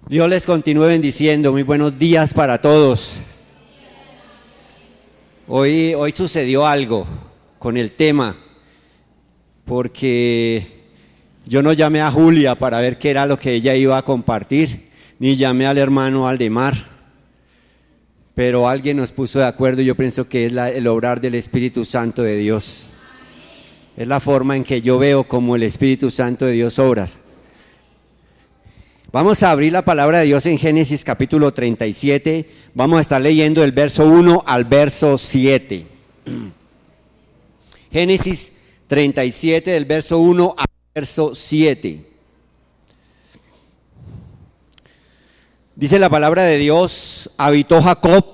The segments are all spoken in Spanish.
Dios les continúe bendiciendo. Muy buenos días para todos. Hoy sucedió algo con el tema, porque yo no llamé a Julia para ver qué era lo que ella iba a compartir, ni llamé al hermano Aldemar, pero alguien nos puso de acuerdo y yo pienso que es el obrar del Espíritu Santo de Dios. Es la forma en que yo veo como el Espíritu Santo de Dios obra. Vamos a abrir la palabra de Dios en Génesis capítulo 37. Vamos a estar leyendo del verso 1 al verso 7. Génesis 37 del verso 1 al verso 7. Dice la palabra de Dios: habitó Jacob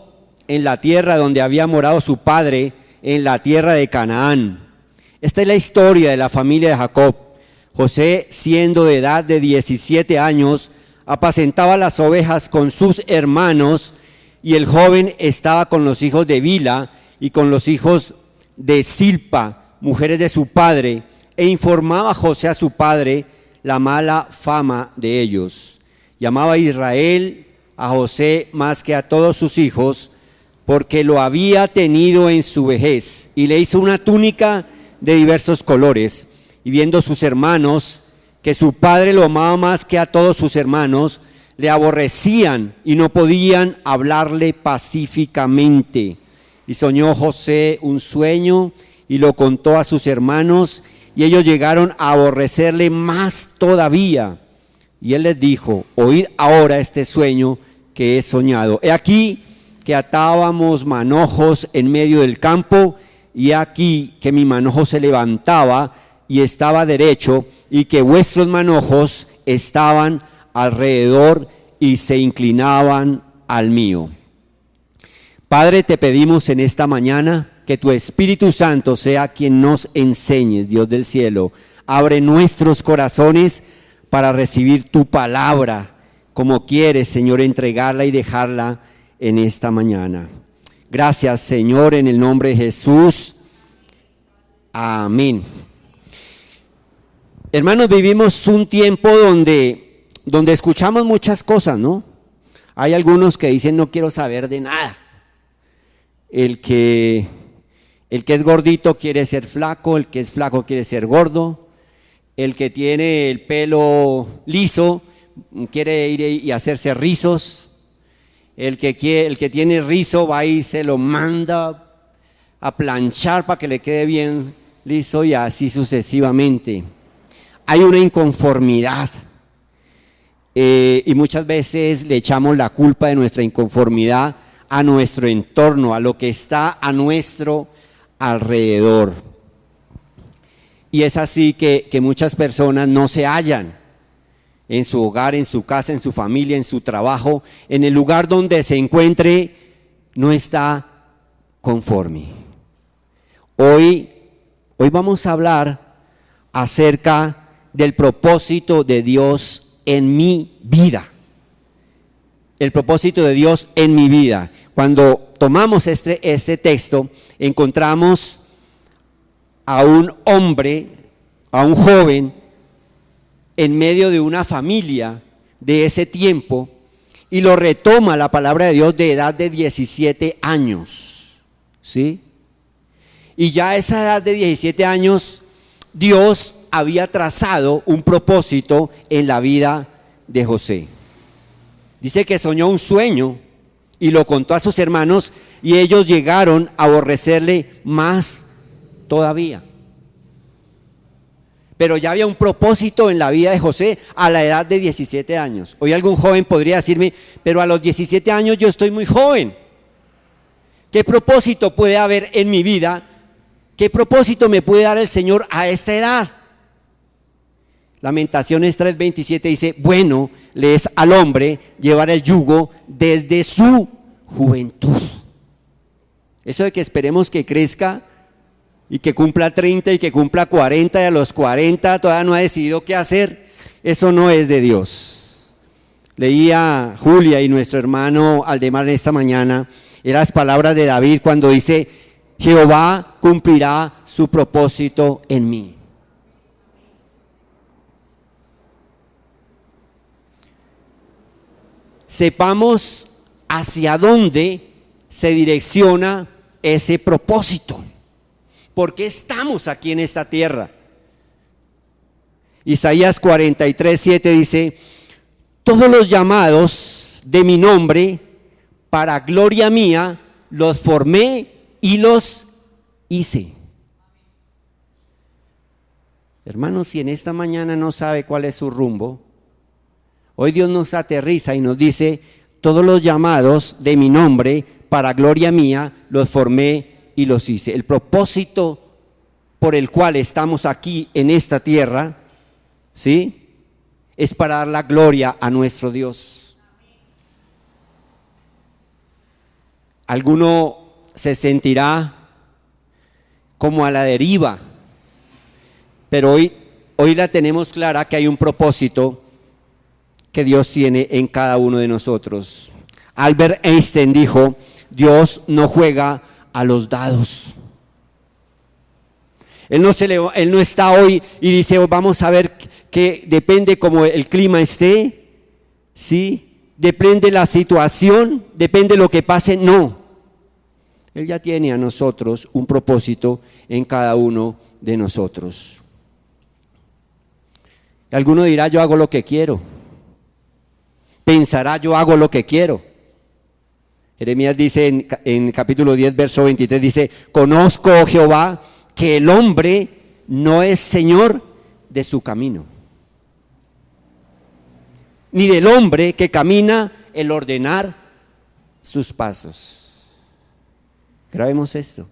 en la tierra donde había morado su padre, en la tierra de Canaán. Esta es la historia de la familia de Jacob. José, siendo de edad de 17 años, apacentaba las ovejas con sus hermanos, y el joven estaba con los hijos de Bilha y con los hijos de Zilpa, mujeres de su padre, e informaba José a su padre la mala fama de ellos. Llamaba a Israel a José más que a todos sus hijos, porque lo había tenido en su vejez, y le hizo una túnica de diversos colores. Y viendo sus hermanos que su padre lo amaba más que a todos sus hermanos, le aborrecían y no podían hablarle pacíficamente. Y soñó José un sueño y lo contó a sus hermanos, y ellos llegaron a aborrecerle más todavía. Y él les dijo: oíd ahora este sueño que he soñado. He aquí que atábamos manojos en medio del campo, y aquí que mi manojo se levantaba y estaba derecho, y que vuestros manojos estaban alrededor y se inclinaban al mío. Padre, te pedimos en esta mañana que tu Espíritu Santo sea quien nos enseñes, Dios del cielo. Abre nuestros corazones para recibir tu palabra como quieres, Señor, entregarla y dejarla en esta mañana. Gracias, Señor, en el nombre de Jesús. Amén. Hermanos, vivimos un tiempo donde escuchamos muchas cosas, ¿no? Hay algunos que dicen: no quiero saber de nada. El que es gordito quiere ser flaco, el que es flaco quiere ser gordo, el que tiene el pelo liso quiere ir y hacerse rizos, el que tiene rizo va y se lo manda a planchar para que le quede bien liso, y así sucesivamente. Hay una inconformidad, y muchas veces le echamos la culpa de nuestra inconformidad a nuestro entorno, a lo que está a nuestro alrededor. Y es así que muchas personas no se hallan en su hogar, en su casa, en su familia, en su trabajo, en el lugar donde se encuentre, no está conforme. Hoy vamos a hablar acerca del propósito de Dios en mi vida. El propósito de Dios en mi vida. Cuando tomamos este texto, encontramos a un hombre, a un joven, en medio de una familia de ese tiempo, y lo retoma la palabra de Dios de edad de 17 años. ¿Sí? Y ya a esa edad de 17 años, Dios había trazado un propósito en la vida de José. Dice que soñó un sueño y lo contó a sus hermanos, y ellos llegaron a aborrecerle más todavía. Pero ya había un propósito en la vida de José a la edad de 17 años. Hoy algún joven podría decirme: pero a los 17 años yo estoy muy joven. ¿Qué propósito puede haber en mi vida? ¿Qué propósito me puede dar el Señor a esta edad? Lamentaciones 3:27 dice: bueno le es al hombre llevar el yugo desde su juventud. Eso de que esperemos que crezca y que cumpla 30 y que cumpla 40, y a los 40 todavía no ha decidido qué hacer, eso no es de Dios. Leía Julia y nuestro hermano Aldemar esta mañana las palabras de David cuando dice: Jehová cumplirá su propósito en mí. sepamos hacia dónde se direcciona ese propósito. ¿Por qué estamos aquí en esta tierra? Isaías 43:7 dice: todos los llamados de mi nombre, para gloria mía, los formé y los hice. Hermanos, si en esta mañana no sabe cuál es su rumbo, hoy Dios nos aterriza y nos dice: todos los llamados de mi nombre, para gloria mía, los formé y los hice. El propósito por el cual estamos aquí en esta tierra, ¿sí?, es para dar la gloria a nuestro Dios. Alguno se sentirá como a la deriva, pero hoy la tenemos clara que hay un propósito que Dios tiene en cada uno de nosotros. Albert Einstein dijo: Dios no juega a los dados. Él no está hoy y dice: vamos a ver que depende como el clima esté, ¿sí? Depende la situación, depende lo que pase. No. Él ya tiene a nosotros un propósito en cada uno de nosotros. Alguno dirá: yo hago lo que quiero. Pensará: yo hago lo que quiero. Jeremías dice en capítulo 10, verso 23, dice: conozco, oh Jehová, que el hombre no es señor de su camino, ni del hombre que camina el ordenar sus pasos. Grabemos esto.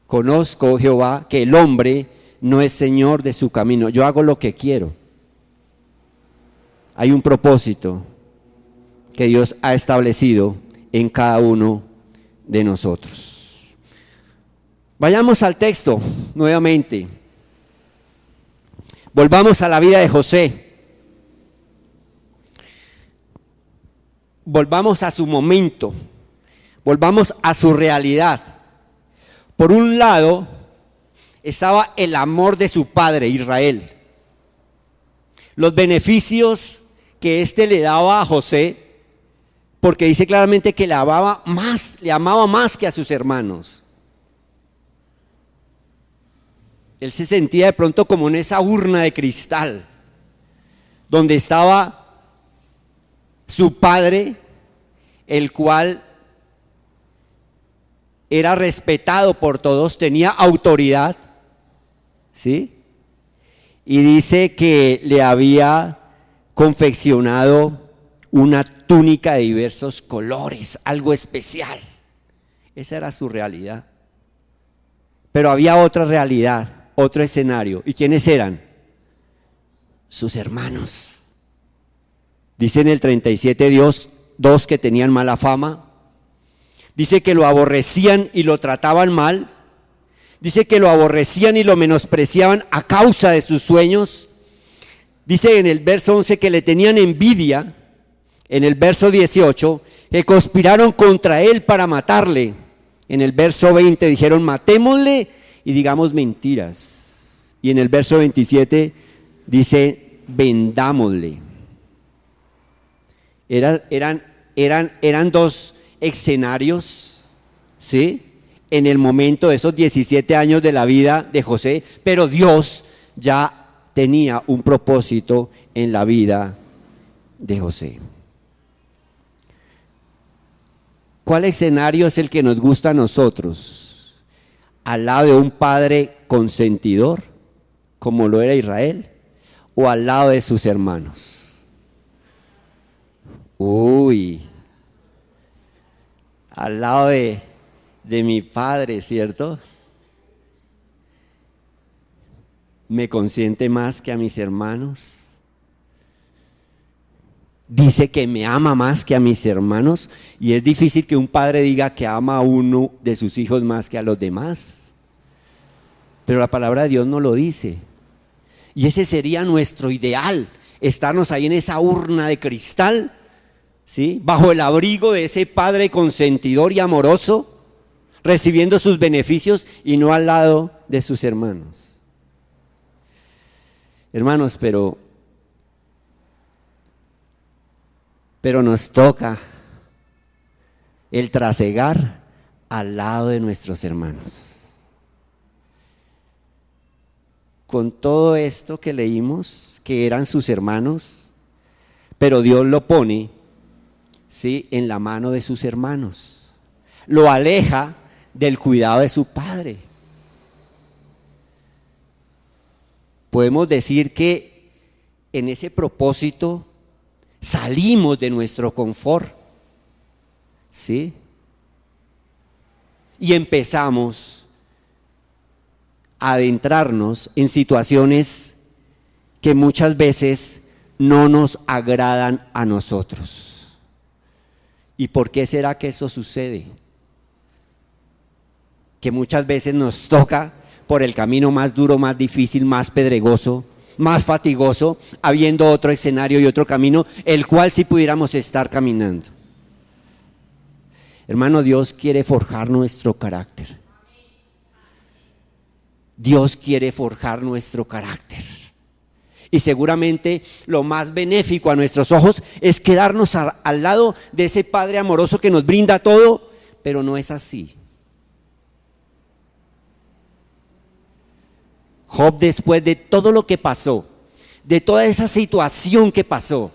Conozco, oh Jehová, que el hombre no es señor de su camino. Yo hago lo que quiero. Hay un propósito que Dios ha establecido en cada uno de nosotros. Vayamos al texto nuevamente. Volvamos a la vida de José. Volvamos a su momento. Volvamos a su realidad. Por un lado estaba el amor de su padre Israel, los beneficios que éste le daba a José, porque dice claramente que le amaba más que a sus hermanos. Él se sentía de pronto como en esa urna de cristal, donde estaba su padre, el cual era respetado por todos, tenía autoridad, ¿sí? Y dice que le había confeccionado una túnica de diversos colores, algo especial. Esa era su realidad. Pero había otra realidad, otro escenario. ¿Y quiénes eran? Sus hermanos. Dice en el 37, dos que tenían mala fama. Dice que lo aborrecían y lo trataban mal. Dice que lo aborrecían y lo menospreciaban a causa de sus sueños. Dice en el verso 11 que le tenían envidia. En el verso 18 que conspiraron contra él para matarle. En el verso 20 dijeron: matémosle y digamos mentiras. Y en el verso 27 dice: vendámosle. Eran dos escenarios, ¿sí?, en el momento de esos 17 años de la vida de José, pero Dios ya tenía un propósito en la vida de José. ¿Cuál escenario es el que nos gusta a nosotros? ¿Al lado de un padre consentidor, como lo era Israel, o al lado de sus hermanos? Al lado de mi padre, ¿cierto? ¿Me consiente más que a mis hermanos? Dice que me ama más que a mis hermanos, y es difícil que un padre diga que ama a uno de sus hijos más que a los demás. Pero la palabra de Dios no lo dice. Y ese sería nuestro ideal, estarnos ahí en esa urna de cristal, ¿sí?, bajo el abrigo de ese padre consentidor y amoroso, recibiendo sus beneficios y no al lado de sus hermanos. Hermanos, pero pero nos toca el trasegar al lado de nuestros hermanos. Con todo esto que leímos, que eran sus hermanos, pero Dios lo pone, ¿sí?, en la mano de sus hermanos. Lo aleja del cuidado de su padre. Podemos decir que en ese propósito salimos de nuestro confort, ¿sí? Y empezamos a adentrarnos en situaciones que muchas veces no nos agradan a nosotros. ¿Y por qué será que eso sucede? Que muchas veces nos toca por el camino más duro, más difícil, más pedregoso, más fatigoso, habiendo otro escenario y otro camino, el cual sí pudiéramos estar caminando. Hermano, Dios quiere forjar nuestro carácter. Dios quiere forjar nuestro carácter. Y seguramente lo más benéfico a nuestros ojos es quedarnos al lado de ese Padre amoroso que nos brinda todo, pero no es así. Job, después de todo lo que pasó, de toda esa situación que pasó,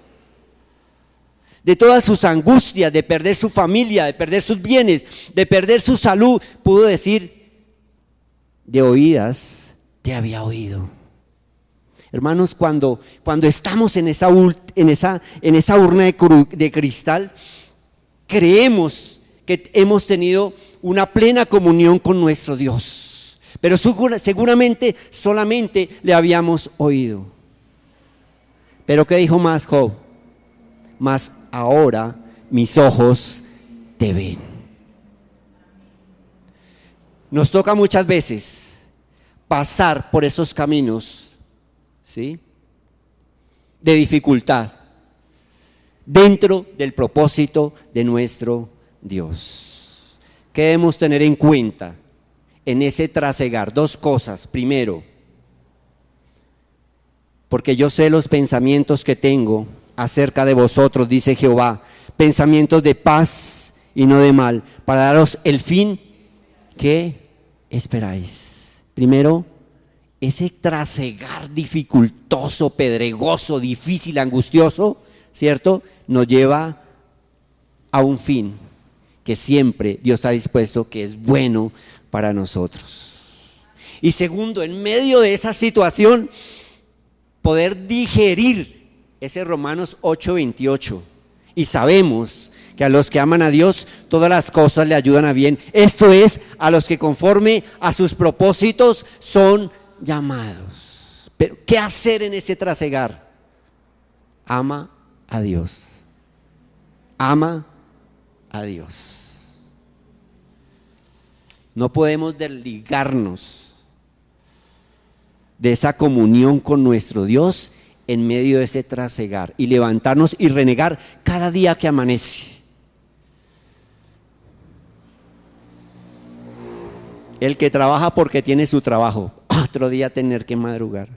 de todas sus angustias, de perder su familia, de perder sus bienes, de perder su salud, pudo decir: de oídas te había oído. Hermanos, cuando estamos en esa urna de cristal, creemos que hemos tenido una plena comunión con nuestro Dios. Pero seguramente solamente le habíamos oído. Pero ¿qué dijo más Job? Mas ahora mis ojos te ven. Nos toca muchas veces pasar por esos caminos, ¿sí?, de dificultad, dentro del propósito de nuestro Dios. ¿Qué debemos tener en cuenta en ese trasegar? Dos cosas. Primero, porque yo sé los pensamientos que tengo acerca de vosotros, dice Jehová, pensamientos de paz y no de mal, para daros el fin que esperáis. Primero, ese trasegar dificultoso, pedregoso, difícil, angustioso, ¿cierto?, nos lleva a un fin que siempre Dios ha dispuesto, que es bueno para nosotros. Y segundo, en medio de esa situación, poder digerir ese Romanos 8:28. Y sabemos que a los que aman a Dios, todas las cosas le ayudan a bien. Esto es, a los que conforme a sus propósitos son llamados. Pero ¿qué hacer en ese trasegar? Ama a Dios. Ama a Dios. No podemos desligarnos de esa comunión con nuestro Dios en medio de ese trasegar y levantarnos y renegar cada día que amanece. El que trabaja porque tiene su trabajo, otro día tener que madrugar,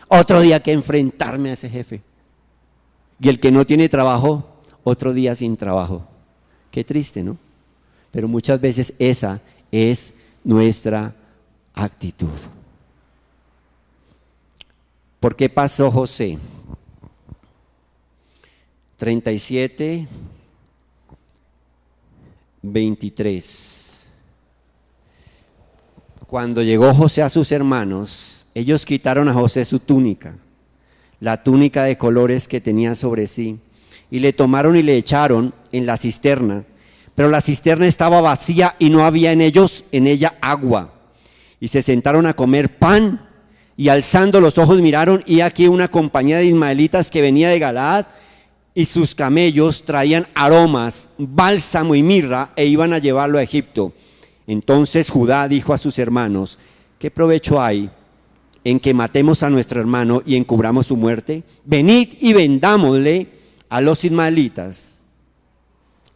otro día que enfrentarme a ese jefe. Y el que no tiene trabajo, otro día sin trabajo. Qué triste, ¿no? Pero muchas veces esa es nuestra actitud. ¿Por qué pasó José? 37:23. Cuando llegó José a sus hermanos, ellos quitaron a José su túnica, la túnica de colores que tenía sobre sí, y le tomaron y le echaron en la cisterna. Pero la cisterna estaba vacía y no había en ella agua. Y se sentaron a comer pan, y alzando los ojos miraron, y aquí una compañía de ismaelitas que venía de Galaad, y sus camellos traían aromas, bálsamo y mirra, e iban a llevarlo a Egipto. Entonces Judá dijo a sus hermanos: ¿qué provecho hay en que matemos a nuestro hermano y encubramos su muerte? Venid y vendámosle a los ismaelitas,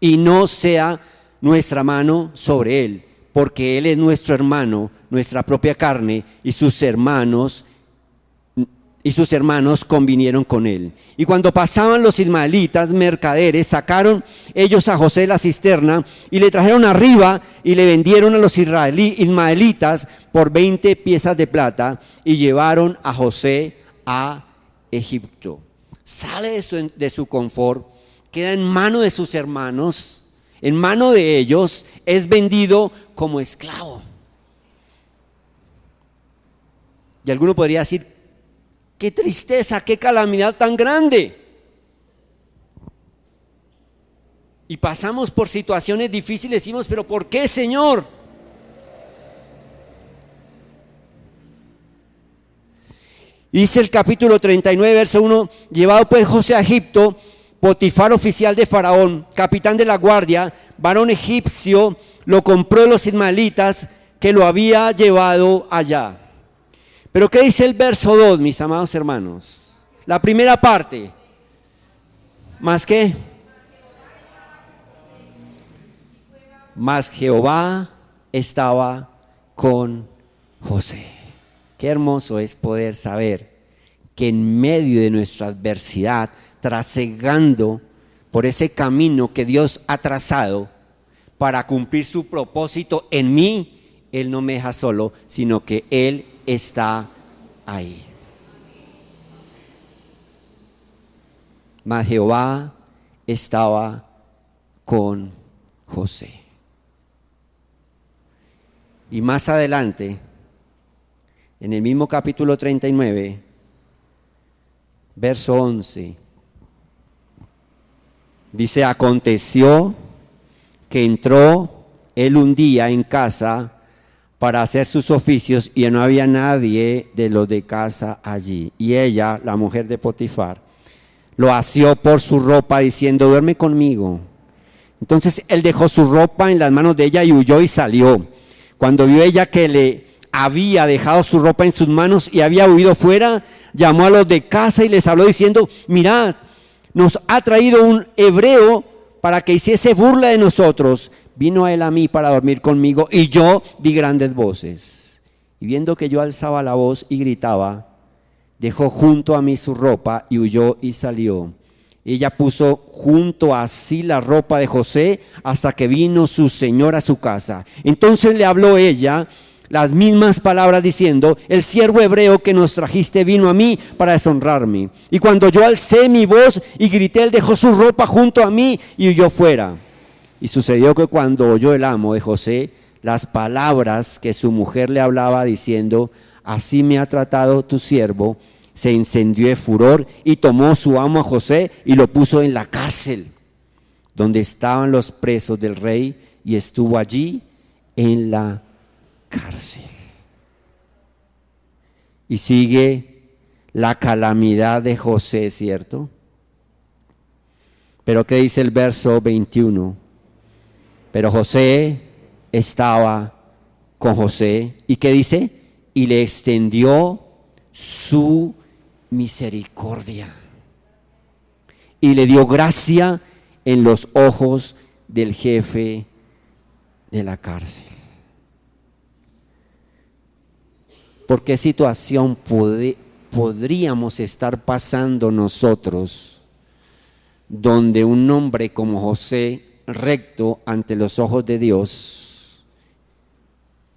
y no sea nuestra mano sobre él, porque él es nuestro hermano, nuestra propia carne, y sus hermanos y sus hermanos convinieron con él. Y cuando pasaban los ismaelitas, mercaderes, sacaron ellos a José de la cisterna y le trajeron arriba y le vendieron a los ismaelitas por 20 piezas de plata y llevaron a José a Egipto. Sale de su confort, queda en mano de sus hermanos, en mano de ellos, es vendido como esclavo. Y alguno podría decir, qué tristeza, qué calamidad tan grande. Y pasamos por situaciones difíciles, decimos, pero ¿por qué, Señor? Dice el capítulo 39, verso 1, llevado pues José a Egipto, Potifar, oficial de Faraón, capitán de la guardia, varón egipcio, lo compró de los ismaelitas que lo había llevado allá. Pero ¿qué dice el verso 2, mis amados hermanos? La primera parte. ¿Más qué? Mas Jehová estaba con José. Qué hermoso es poder saber que en medio de nuestra adversidad, trasegando por ese camino que Dios ha trazado para cumplir su propósito en mí, Él no me deja solo, sino que Él está ahí. Mas Jehová estaba con José. Y más adelante, en el mismo capítulo 39, verso 11, dice, aconteció que entró él un día en casa para hacer sus oficios y no había nadie de los de casa allí. Y ella, la mujer de Potifar, lo asió por su ropa diciendo, duerme conmigo. Entonces él dejó su ropa en las manos de ella y huyó y salió. Cuando vio ella que le había dejado su ropa en sus manos y había huido fuera, llamó a los de casa y les habló diciendo, mirad, nos ha traído un hebreo para que hiciese burla de nosotros. Vino él a mí para dormir conmigo y yo di grandes voces. Y viendo que yo alzaba la voz y gritaba, dejó junto a mí su ropa y huyó y salió. Ella puso junto a sí la ropa de José hasta que vino su señor a su casa. Entonces le habló ella las mismas palabras diciendo, el siervo hebreo que nos trajiste vino a mí para deshonrarme. Y cuando yo alcé mi voz y grité, él dejó su ropa junto a mí y huyó fuera. Y sucedió que cuando oyó el amo de José las palabras que su mujer le hablaba diciendo, así me ha tratado tu siervo, se encendió de furor y tomó su amo a José y lo puso en la cárcel, donde estaban los presos del rey, y estuvo allí en la cárcel. Y sigue la calamidad de José, ¿cierto? Pero ¿qué dice el verso 21? Pero José estaba con José, ¿y qué dice? Y le extendió su misericordia y le dio gracia en los ojos del jefe de la cárcel. ¿Por qué situación podríamos estar pasando nosotros donde un hombre como José, recto ante los ojos de Dios,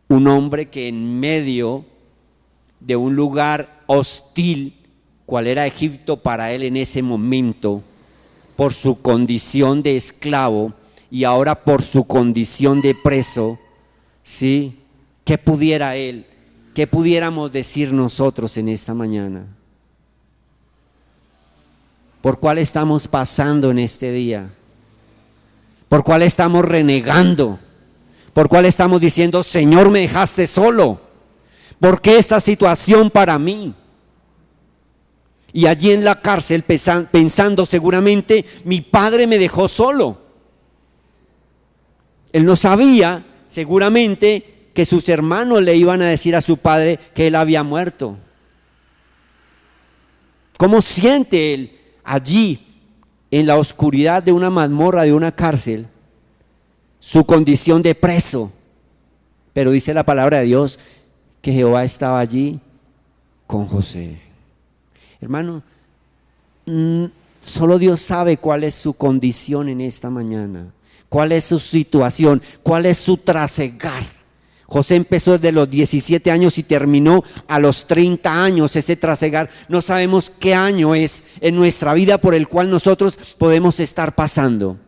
un hombre que en medio de un lugar hostil, cual era Egipto para él en ese momento, por su condición de esclavo y ahora por su condición de preso, ¿sí? ¿Qué pudiera él, qué pudiéramos decir nosotros en esta mañana? ¿Por cuál estamos pasando en este día? ¿Por cuál estamos renegando? ¿Por cuál estamos diciendo, Señor, me dejaste solo? ¿Por qué esta situación para mí? Y allí en la cárcel pensando seguramente, mi padre me dejó solo. Él no sabía seguramente que sus hermanos le iban a decir a su padre que él había muerto. ¿Cómo siente él allí en la oscuridad de una mazmorra, de una cárcel, su condición de preso? Pero dice la palabra de Dios que Jehová estaba allí con José. Hermano, solo Dios sabe cuál es su condición en esta mañana, cuál es su situación, cuál es su trasegar. José empezó desde los 17 años y terminó a los 30 años ese trasegar. No sabemos qué año es en nuestra vida por el cual nosotros podemos estar pasando.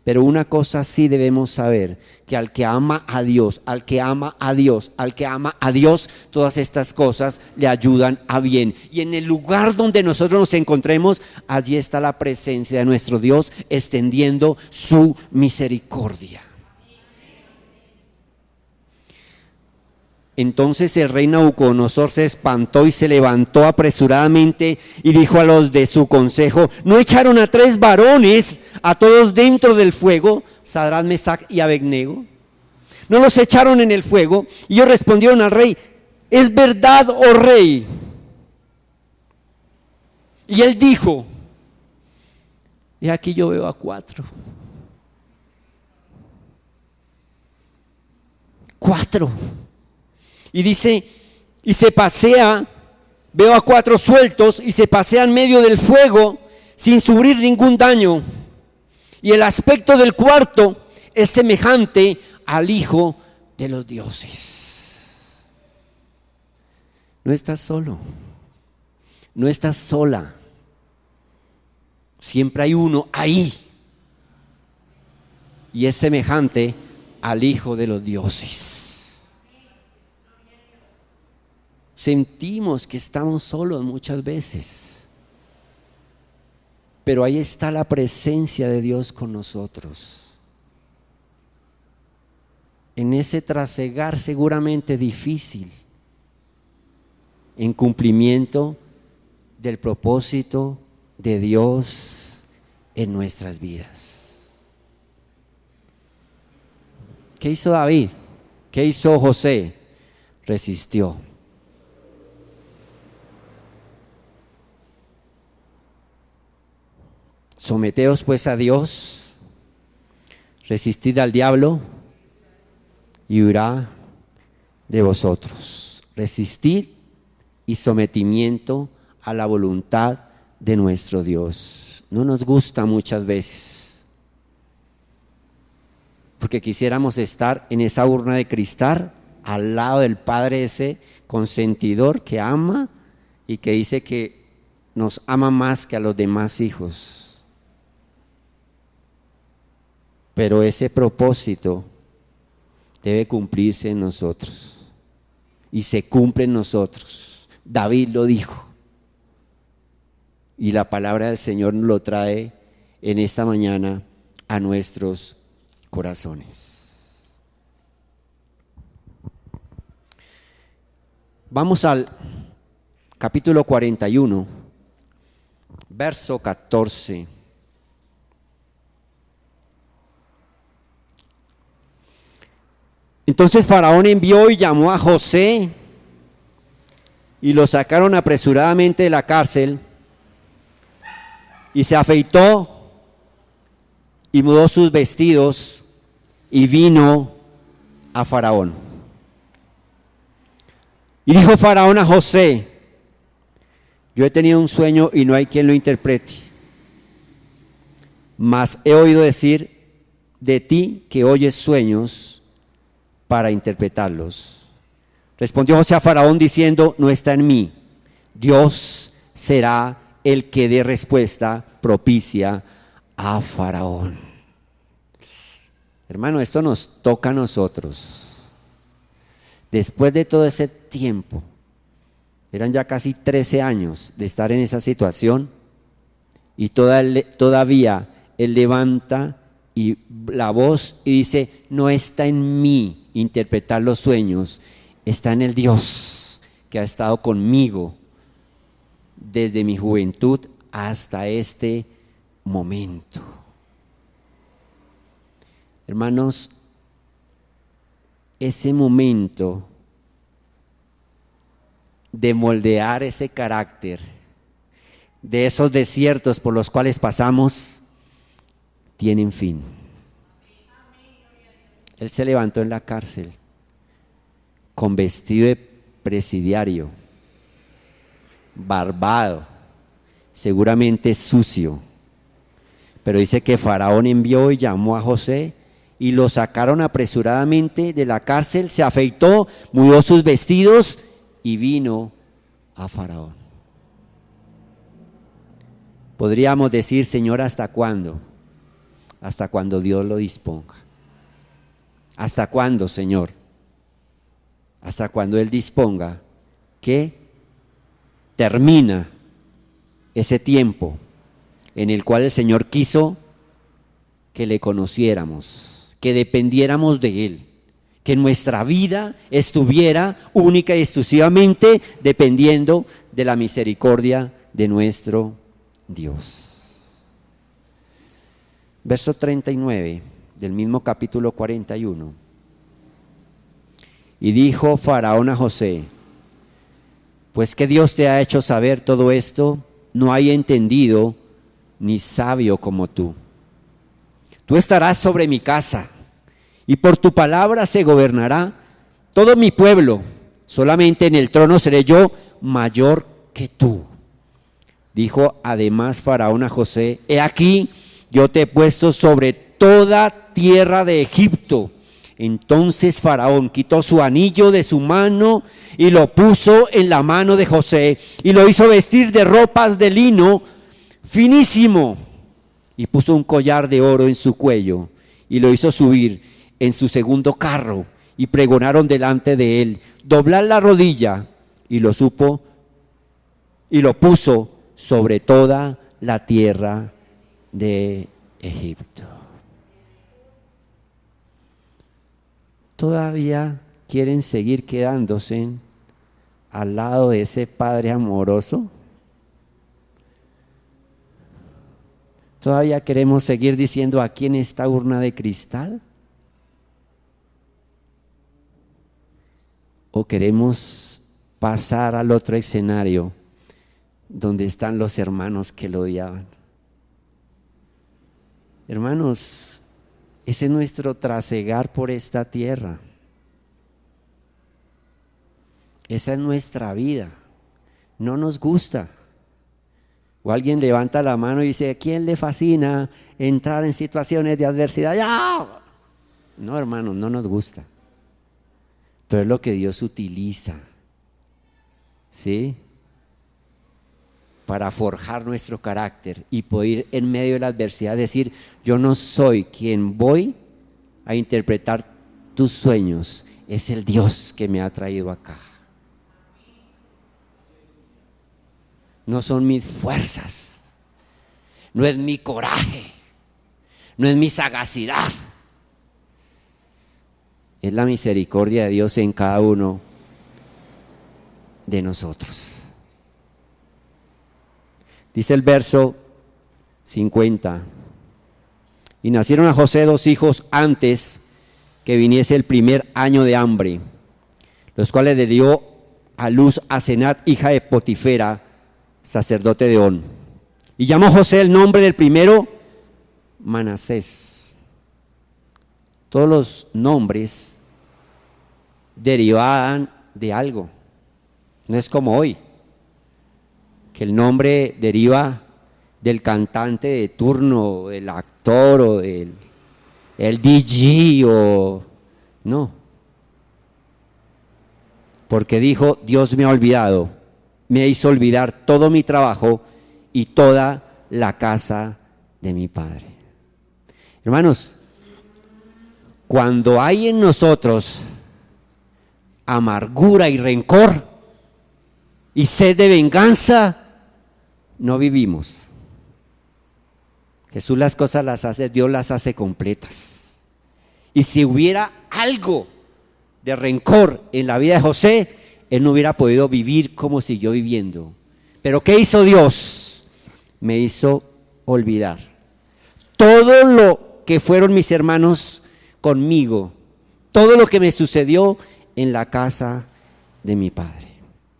Pero una cosa sí debemos saber, que al que ama a Dios, al que ama a Dios, al que ama a Dios, todas estas cosas le ayudan a bien. Y en el lugar donde nosotros nos encontremos, allí está la presencia de nuestro Dios extendiendo su misericordia. Entonces el rey Nabucodonosor se espantó y se levantó apresuradamente y dijo a los de su consejo: ¿no echaron a 3 varones, a todos dentro del fuego, Sadrach, Mesach y Abednego? ¿No los echaron en el fuego? Y ellos respondieron al rey: ¿es verdad, oh rey? Y él dijo: y aquí yo veo a 4. 4. Y dice, y se pasea, veo a 4 sueltos y se pasean en medio del fuego sin sufrir ningún daño. Y el aspecto del cuarto es semejante al Hijo de los dioses. No estás solo, no estás sola. Siempre hay uno ahí. Y es semejante al Hijo de los dioses. Sentimos que estamos solos muchas veces, pero ahí está la presencia de Dios con nosotros. En ese trasegar seguramente difícil, en cumplimiento del propósito de Dios en nuestras vidas. ¿Qué hizo David? ¿Qué hizo José? Resistió. Someteos pues a Dios, resistid al diablo y huirá de vosotros. Resistid y sometimiento a la voluntad de nuestro Dios. No nos gusta muchas veces, porque quisiéramos estar en esa urna de cristal al lado del Padre ese consentidor que ama y que dice que nos ama más que a los demás hijos. Pero ese propósito debe cumplirse en nosotros y se cumple en nosotros. David lo dijo y la palabra del Señor nos lo trae en esta mañana a nuestros corazones. Vamos al capítulo 41, verso 14. Entonces Faraón envió y llamó a José y lo sacaron apresuradamente de la cárcel y se afeitó y mudó sus vestidos y vino a Faraón. Y dijo Faraón a José: yo he tenido un sueño y no hay quien lo interprete, mas he oído decir de ti que oyes sueños para interpretarlos. Respondió José a Faraón diciendo: no está en mí, Dios será el que dé respuesta propicia a Faraón. Hermano, esto nos toca a nosotros. Después de todo ese tiempo, eran ya casi 13 años de estar en esa situación, y todavía él levanta y la voz y dice: no está en mí interpretar los sueños, está en el Dios que ha estado conmigo desde mi juventud hasta este momento. Hermanos, ese momento de moldear ese carácter, de esos desiertos por los cuales pasamos, tienen fin. Él se levantó en la cárcel con vestido de presidiario, barbado, seguramente sucio. Pero dice que Faraón envió y llamó a José y lo sacaron apresuradamente de la cárcel, se afeitó, mudó sus vestidos y vino a Faraón. Podríamos decir, Señor, ¿hasta cuándo? Hasta cuando Dios lo disponga. ¿Hasta cuándo, Señor? Hasta cuando Él disponga que termina ese tiempo en el cual el Señor quiso que le conociéramos, que dependiéramos de Él, que nuestra vida estuviera única y exclusivamente dependiendo de la misericordia de nuestro Dios. Verso 39 del mismo capítulo 41. Y dijo Faraón a José: pues que Dios te ha hecho saber todo esto, no hay entendido ni sabio como tú. Tú estarás sobre mi casa, y por tu palabra se gobernará todo mi pueblo. Solamente en el trono seré yo mayor que tú. Dijo además Faraón a José: he aquí, yo te he puesto sobre toda tierra de Egipto. Entonces Faraón quitó su anillo de su mano y lo puso en la mano de José y lo hizo vestir de ropas de lino finísimo y puso un collar de oro en su cuello y lo hizo subir en su segundo carro y pregonaron delante de él: doblar la rodilla, y lo puso sobre toda la tierra de Egipto. ¿Todavía quieren seguir quedándose al lado de ese Padre amoroso? ¿Todavía queremos seguir diciendo aquí en esta urna de cristal? ¿O queremos pasar al otro escenario donde están los hermanos que lo odiaban? Hermanos, ese es nuestro trasegar por esta tierra. Esa es nuestra vida. No nos gusta. O alguien levanta la mano y dice: ¿a quién le fascina entrar en situaciones de adversidad? ¡Ya! No, hermanos, no nos gusta. Pero es lo que Dios utiliza, ¿sí?, para forjar nuestro carácter y poder en medio de la adversidad decir: yo no soy quien voy a interpretar tus sueños, es el Dios que me ha traído acá. No son mis fuerzas, no es mi coraje, no es mi sagacidad, es la misericordia de Dios en cada uno de nosotros. Dice el verso 50: y nacieron a José 2 hijos antes que viniese el primer año de hambre, los cuales le dio a luz a Asenat, hija de Potifera, sacerdote de On. Y llamó José el nombre del primero Manasés. Todos los nombres derivaban de algo. No es como hoy, que el nombre deriva del cantante de turno, del actor o del DJ o no. Porque dijo: Dios me ha olvidado, me hizo olvidar todo mi trabajo y toda la casa de mi padre. Hermanos, cuando hay en nosotros amargura y rencor y sed de venganza, no vivimos. Jesús las cosas las hace, Dios las hace completas. Y si hubiera algo de rencor en la vida de José, él no hubiera podido vivir como siguió viviendo. Pero ¿qué hizo Dios? Me hizo olvidar todo lo que fueron mis hermanos conmigo, todo lo que me sucedió en la casa de mi padre.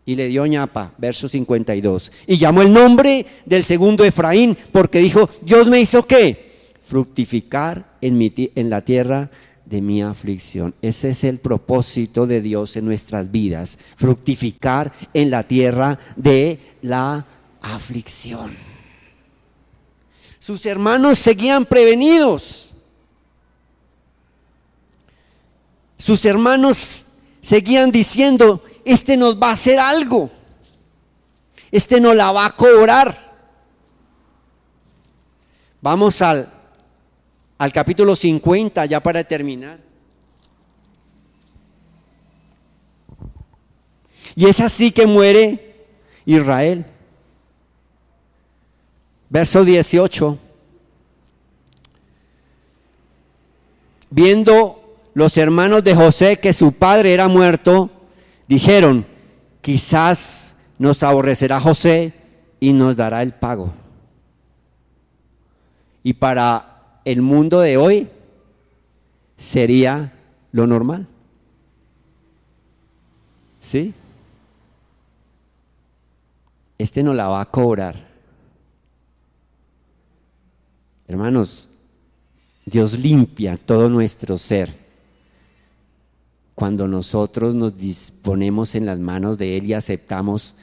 Y le dio ñapa, verso 52. Y llamó el nombre del segundo Efraín, porque dijo: Dios me hizo ¿qué? Fructificar en la tierra de mi aflicción. Ese es el propósito de Dios en nuestras vidas: fructificar en la tierra de la aflicción. Sus hermanos seguían prevenidos. Sus hermanos seguían diciendo, este nos va a hacer algo. Este nos la va a cobrar. Vamos al capítulo 50, ya para terminar. Y es así que muere Israel. Verso 18. Viendo los hermanos de José que su padre era muerto, dijeron, quizás nos aborrecerá José y nos dará el pago. Y para el mundo de hoy sería lo normal. ¿Sí? Este no la va a cobrar. Hermanos, Dios limpia todo nuestro ser cuando nosotros nos disponemos en las manos de Él y aceptamos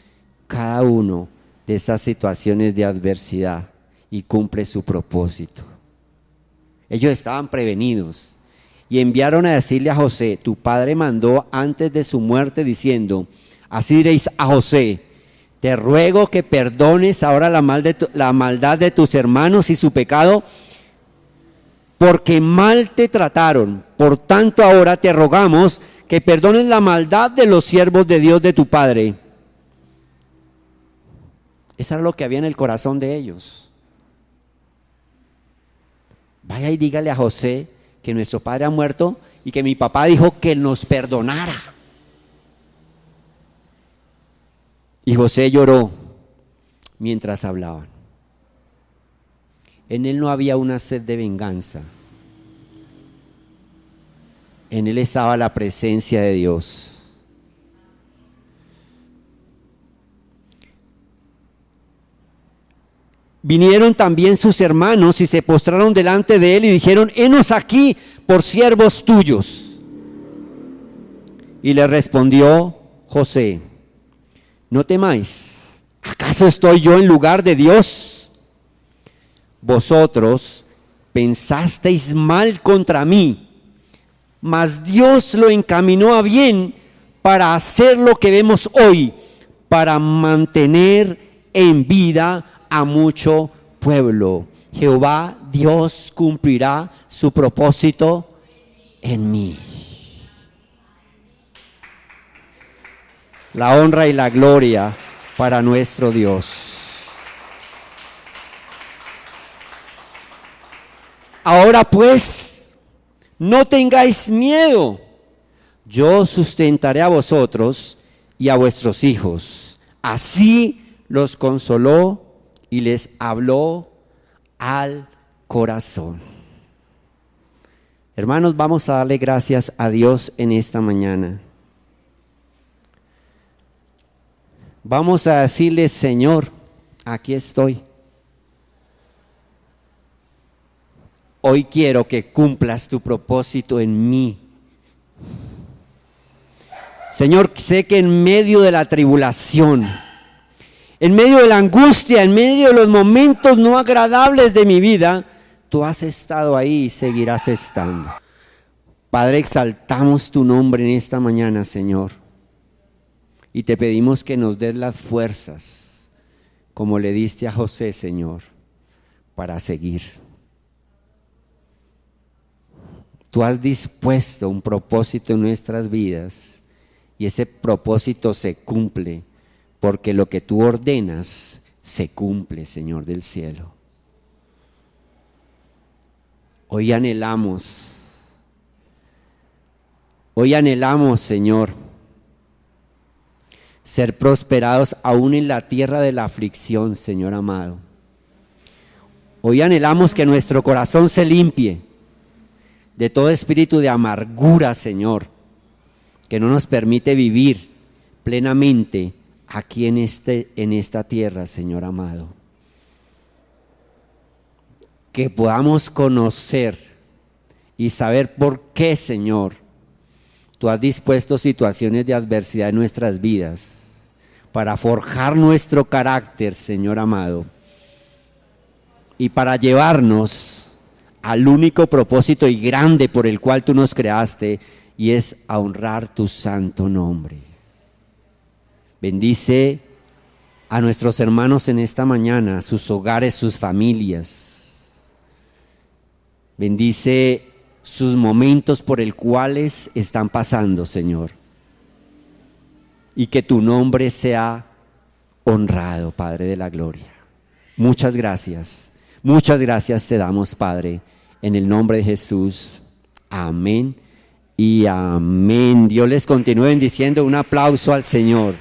cada uno de esas situaciones de adversidad y cumple su propósito. Ellos estaban prevenidos y enviaron a decirle a José, tu padre mandó antes de su muerte diciendo, así diréis a José, te ruego que perdones ahora la maldad de tus hermanos y su pecado, porque mal te trataron. Por tanto ahora te rogamos que perdones la maldad de los siervos de Dios de tu padre. Eso era lo que había en el corazón de ellos. Vaya y dígale a José que nuestro padre ha muerto y que mi papá dijo que nos perdonara. Y José lloró mientras hablaban. En él no había una sed de venganza. En él estaba la presencia de Dios. Vinieron también sus hermanos y se postraron delante de él y dijeron, henos aquí por siervos tuyos. Y le respondió José, no temáis, ¿acaso estoy yo en lugar de Dios? Vosotros pensasteis mal contra mí, mas Dios lo encaminó a bien para hacer lo que vemos hoy, para mantener en vida a mucho pueblo. Jehová Dios cumplirá su propósito en mí. La honra y la gloria para nuestro Dios. Ahora pues, no tengáis miedo. Yo sustentaré a vosotros y a vuestros hijos. Así los consoló y les habló al corazón. Hermanos, vamos a darle gracias a Dios en esta mañana. Vamos a decirle, Señor, aquí estoy. Hoy quiero que cumplas tu propósito en mí. Señor, sé que en medio de la tribulación, en medio de la angustia, en medio de los momentos no agradables de mi vida, tú has estado ahí y seguirás estando. Padre, exaltamos tu nombre en esta mañana, Señor. Y te pedimos que nos des las fuerzas, como le diste a José, Señor, para seguir. Tú has dispuesto un propósito en nuestras vidas y ese propósito se cumple porque lo que tú ordenas se cumple, Señor del cielo. Hoy anhelamos, Señor, ser prosperados aún en la tierra de la aflicción, Señor amado. Hoy anhelamos que nuestro corazón se limpie de todo espíritu de amargura, Señor, que no nos permite vivir plenamente aquí en esta tierra, Señor amado. Que podamos conocer y saber por qué, Señor, tú has dispuesto situaciones de adversidad en nuestras vidas para forjar nuestro carácter, Señor amado, y para llevarnos al único propósito y grande por el cual tú nos creaste, y es a honrar tu santo nombre. Bendice a nuestros hermanos en esta mañana, sus hogares, sus familias. Bendice sus momentos por el cuales están pasando, Señor. Y que tu nombre sea honrado, Padre de la gloria. Muchas gracias te damos, Padre, en el nombre de Jesús. Amén y amén. Dios les continúe bendiciendo. Un aplauso al Señor.